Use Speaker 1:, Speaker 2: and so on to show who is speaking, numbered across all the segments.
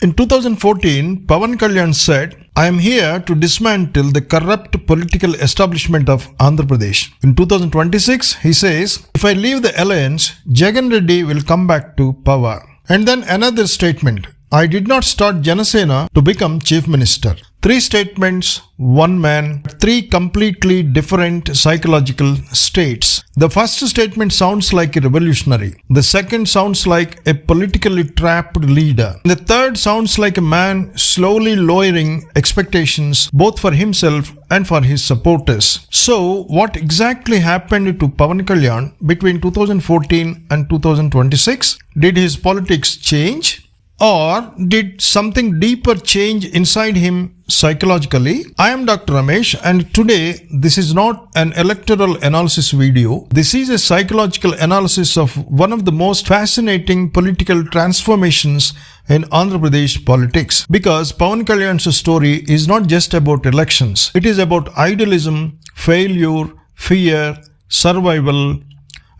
Speaker 1: In 2014, Pawan Kalyan said, "I am here to dismantle the corrupt political establishment of Andhra Pradesh." In 2026, he says, "If I leave the alliance, Jagan Reddy will come back to power." And then another statement, "I did not start Jana Sena to become chief minister." 3 statements, 1 man, 3 completely different psychological states. The first statement sounds like a revolutionary. The second sounds like a politically trapped leader. The third sounds like a man slowly lowering expectations both for himself and for his supporters. So, what exactly happened to Pawan Kalyan between 2014 and 2026? Did his politics change? Or did something deeper change inside him psychologically? I am Dr. Ramesh, and today this is not an electoral analysis video. This is a psychological analysis of one of the most fascinating political transformations in Andhra Pradesh politics. Because Pawan Kalyan's story is not just about elections. It is about idealism, failure, fear, survival,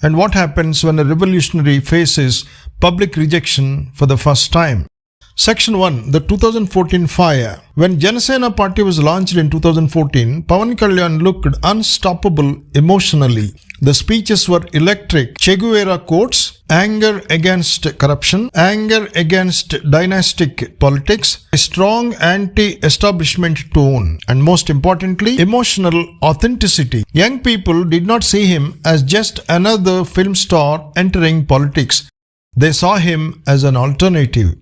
Speaker 1: and what happens when a revolutionary faces public rejection for the first time. Section 1. The 2014 fire. When Jana Sena Party was launched in 2014, Pawan Kalyan looked unstoppable emotionally. The speeches were electric. Che Guevara quotes, anger against corruption, anger against dynastic politics, a strong anti-establishment tone, and most importantly, emotional authenticity. Young people did not see him as just another film star entering politics. They saw him as an alternative,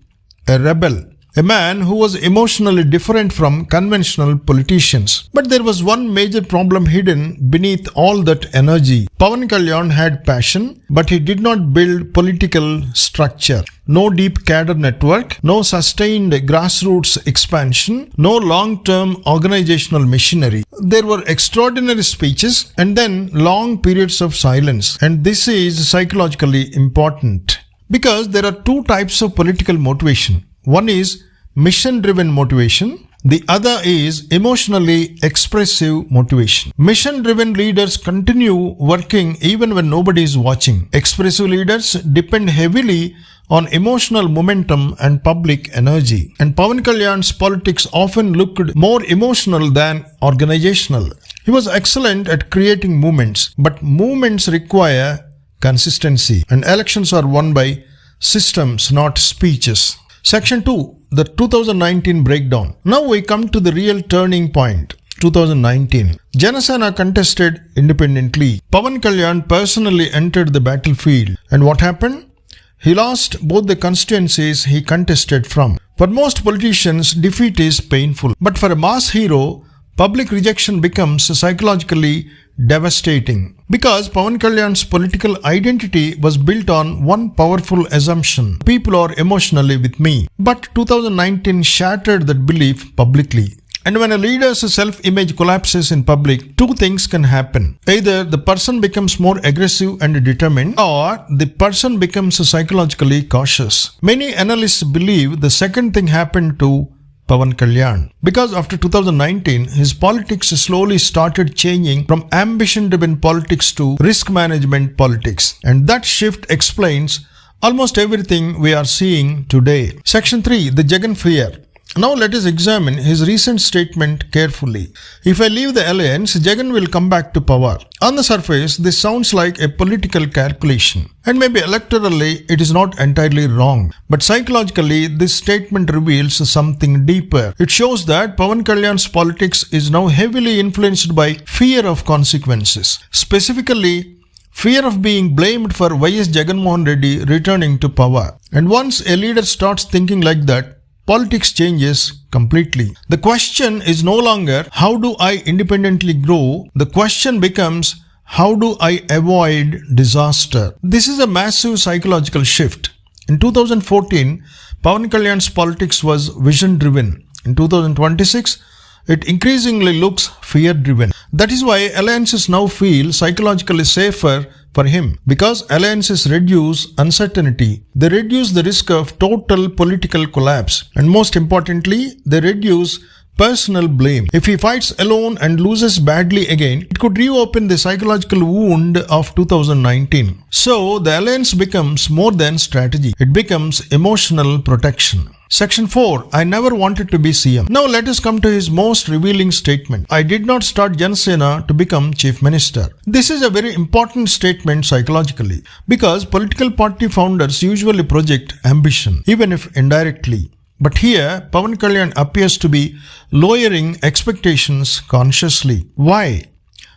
Speaker 1: a rebel, a man who was emotionally different from conventional politicians. But there was one major problem hidden beneath all that energy. Pawan Kalyan had passion, but he did not build political structure. No deep cadre network, no sustained grassroots expansion, no long-term organizational machinery. There were extraordinary speeches and then long periods of silence. And this is psychologically important. Because there are 2 types of political motivation. One is mission-driven motivation. The other is emotionally expressive motivation. Mission-driven leaders continue working even when nobody is watching. Expressive leaders depend heavily on emotional momentum and public energy. And Pawan Kalyan's politics often looked more emotional than organizational. He was excellent at creating movements, but movements require consistency, and elections are won by systems, not speeches. Section 2. The 2019 breakdown. Now we come to the real turning point. 2019. Jana Sena contested independently. Pawan Kalyan personally entered the battlefield. And what happened? He lost both the constituencies he contested from. For most politicians, defeat is painful. But for a mass hero, public rejection becomes psychologically devastating. Because Pawan Kalyan's political identity was built on one powerful assumption: people are emotionally with me. But 2019 shattered that belief publicly. And when a leader's self-image collapses in public, 2 things can happen. Either the person becomes more aggressive and determined, or the person becomes psychologically cautious. Many analysts believe the second thing happened to Pawan Kalyan. Because after 2019, his politics slowly started changing from ambition-driven politics to risk management politics. And that shift explains almost everything we are seeing today. Section 3. The Jagan fear. Now let us examine his recent statement carefully. If I leave the alliance, Jagan will come back to power. On the surface, this sounds like a political calculation. And maybe electorally, it is not entirely wrong. But psychologically, this statement reveals something deeper. It shows that Pawan Kalyan's politics is now heavily influenced by fear of consequences. Specifically, fear of being blamed for Jagan Mohan Reddy returning to power. And once a leader starts thinking like that, politics changes completely. The question is no longer, how do I independently grow? The question becomes, how do I avoid disaster? This is a massive psychological shift. In 2014, Pawan Kalyan's politics was vision-driven. In 2026, it increasingly looks fear-driven. That is why alliances now feel psychologically safer for him, because alliances reduce uncertainty. They reduce the risk of total political collapse. And most importantly, they reduce personal blame. If he fights alone and loses badly again, it could reopen the psychological wound of 2019. So the alliance becomes more than strategy. It becomes emotional protection. Section 4. I never wanted to be CM. Now let us come to his most revealing statement. I did not start Jana Sena to become Chief Minister. This is a very important statement psychologically because political party founders usually project ambition, even if indirectly. But here, Pawan Kalyan appears to be lowering expectations consciously. Why?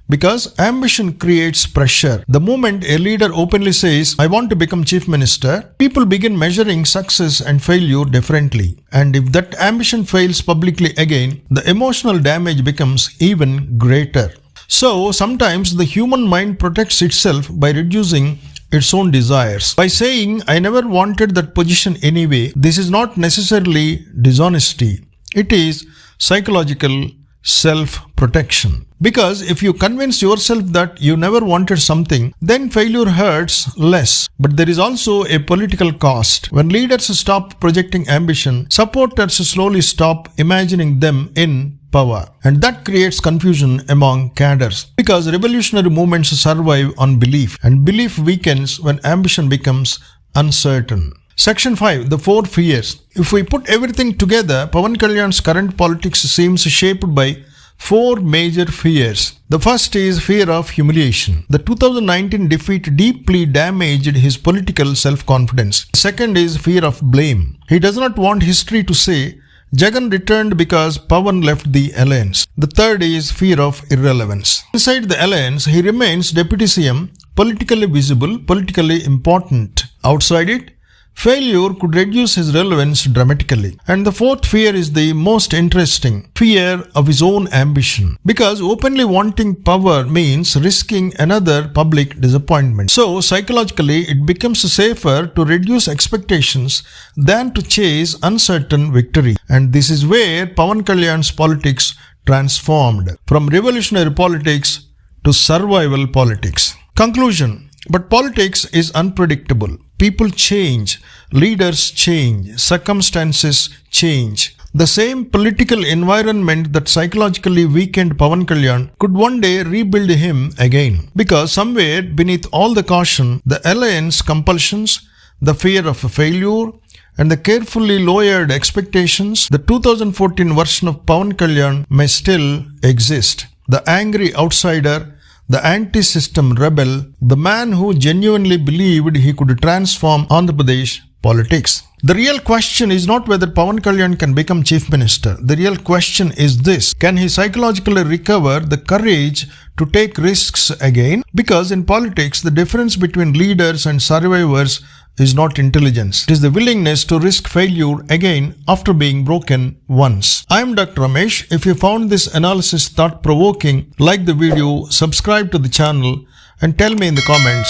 Speaker 1: Because ambition creates pressure. The moment a leader openly says, I want to become Chief Minister, people begin measuring success and failure differently. And if that ambition fails publicly again, the emotional damage becomes even greater. So, sometimes the human mind protects itself by reducing its own desires. By saying, I never wanted that position anyway, this is not necessarily dishonesty. It is psychological self-protection. Because if you convince yourself that you never wanted something, then failure hurts less. But there is also a political cost. When leaders stop projecting ambition, supporters slowly stop imagining them in power. And that creates confusion among cadres. Because revolutionary movements survive on belief. And belief weakens when ambition becomes uncertain. Section 5. The 4 fears. If we put everything together, Pawan Kalyan's current politics seems shaped by 4 major fears. The first is fear of humiliation. The 2019 defeat deeply damaged his political self-confidence. The second is fear of blame. He does not want history to say, Jagan returned because Pawan left the alliance. The third is fear of irrelevance. Inside the alliance, he remains Deputy CM, politically visible, politically important. Outside it, failure could reduce his relevance dramatically. And the fourth fear is the most interesting, fear of his own ambition. Because openly wanting power means risking another public disappointment. So psychologically, it becomes safer to reduce expectations than to chase uncertain victory. And this is where Pawan Kalyan's politics transformed from revolutionary politics to survival politics. Conclusion. But politics is unpredictable. People change, leaders change, circumstances change. The same political environment that psychologically weakened Pawan Kalyan could one day rebuild him again. Because somewhere beneath all the caution, the alliance compulsions, the fear of failure, and the carefully lowered expectations, the 2014 version of Pawan Kalyan may still exist. The angry outsider, the anti-system rebel, the man who genuinely believed he could transform Andhra Pradesh politics. The real question is not whether Pawan Kalyan can become Chief Minister. The real question is this: can he psychologically recover the courage to take risks again? Because in politics, the difference between leaders and survivors is not intelligence. It is the willingness to risk failure again after being broken once. I am Dr. Ramesh. If you found this analysis thought-provoking, like the video, subscribe to the channel and tell me in the comments,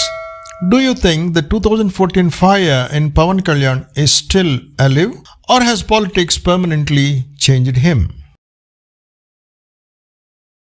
Speaker 1: do you think the 2014 fire in Pawan Kalyan is still alive, or has politics permanently changed him?